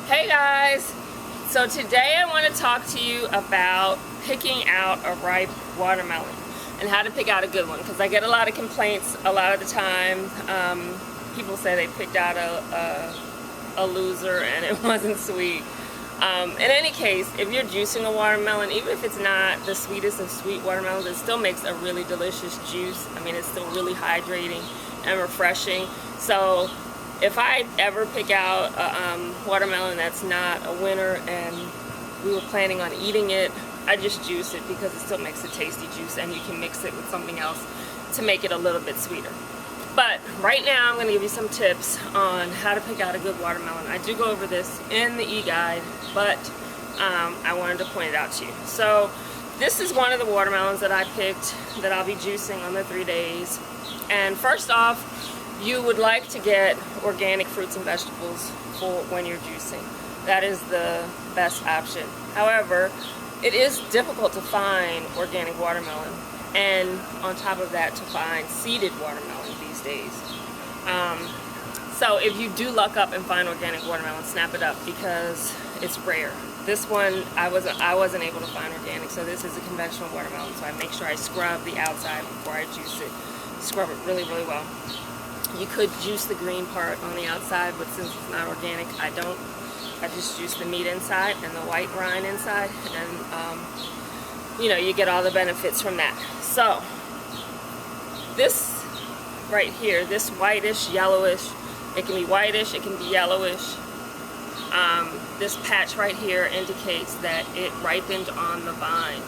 Hey guys! So today I want to talk to you about picking out a ripe watermelon and how to pick out a good one, because I get a lot of complaints a lot of the time. People say they picked out a loser and it wasn't sweet. In any case, if you're juicing a watermelon, even if it's not the sweetest of sweet watermelons, it still makes a really delicious juice. I mean, it's still really hydrating and refreshing. So if I ever pick out a watermelon that's not a winner and we were planning on eating it, I just juice it because it still makes a tasty juice, and you can mix it with something else to make it a little bit sweeter. But right now I'm going to give you some tips on how to pick out a good watermelon. I do go over this in the e-guide, but I wanted to point it out to you. So this is one of the watermelons that I picked that I'll be juicing on the 3 days. And first off, you would like to get organic fruits and vegetables for when you're juicing. That is the best option. However, it is difficult to find organic watermelon, and on top of that, to find seeded watermelon these days. So if you do luck up and find organic watermelon, snap it up because it's rare. This one I wasn't able to find organic, so this is a conventional watermelon. So I make sure I scrub the outside before I juice it. Scrub it really, really well. You could juice the green part on the outside, but since it's not organic, I don't. I just juice the meat inside and the white rind inside, and you know, you get all the benefits from that. So this right here, this whitish, yellowish, it can be whitish, it can be yellowish. This patch right here indicates that it ripened on the vine.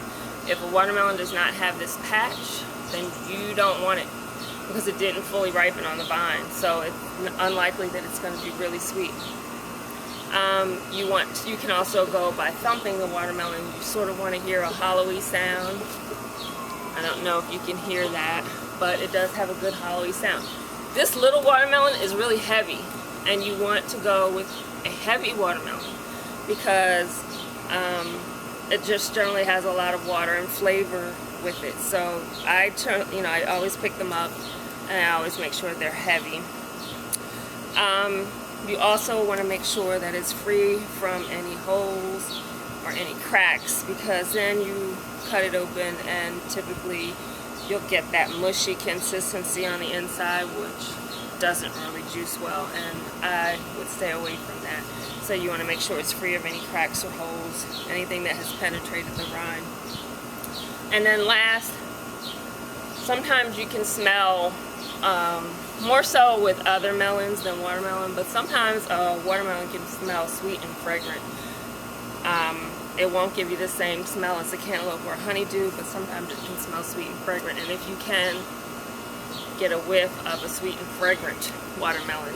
If a watermelon does not have this patch, then you don't want it, because it didn't fully ripen on the vine, so it's unlikely that it's going to be really sweet. You can also go by thumping the watermelon. You sort of want to hear a hollowy sound. I don't know if you can hear that, but it does have a good hollowy sound. This little watermelon is really heavy, and you want to go with a heavy watermelon because it just generally has a lot of water and flavor with it. So I always pick them up, and I always make sure they're heavy. You also want to make sure that it's free from any holes or any cracks, because then you cut it open and typically you'll get that mushy consistency on the inside, which doesn't really juice well, and I would stay away from that. So you want to make sure it's free of any cracks or holes, anything that has penetrated the rind. And then last, sometimes you can smell, more so with other melons than watermelon, but sometimes watermelon can smell sweet and fragrant. It won't give you the same smell as a cantaloupe or a honeydew, but sometimes it can smell sweet and fragrant. And if you can get a whiff of a sweet and fragrant watermelon,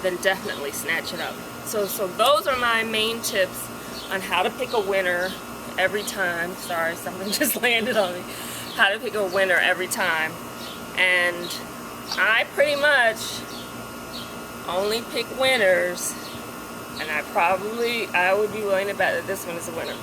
then definitely snatch it up. So those are my main tips on how to pick a winner every time. Sorry, something just landed on me. How to pick a winner every time. And I pretty much only pick winners, and I would be willing to bet that this one is a winner.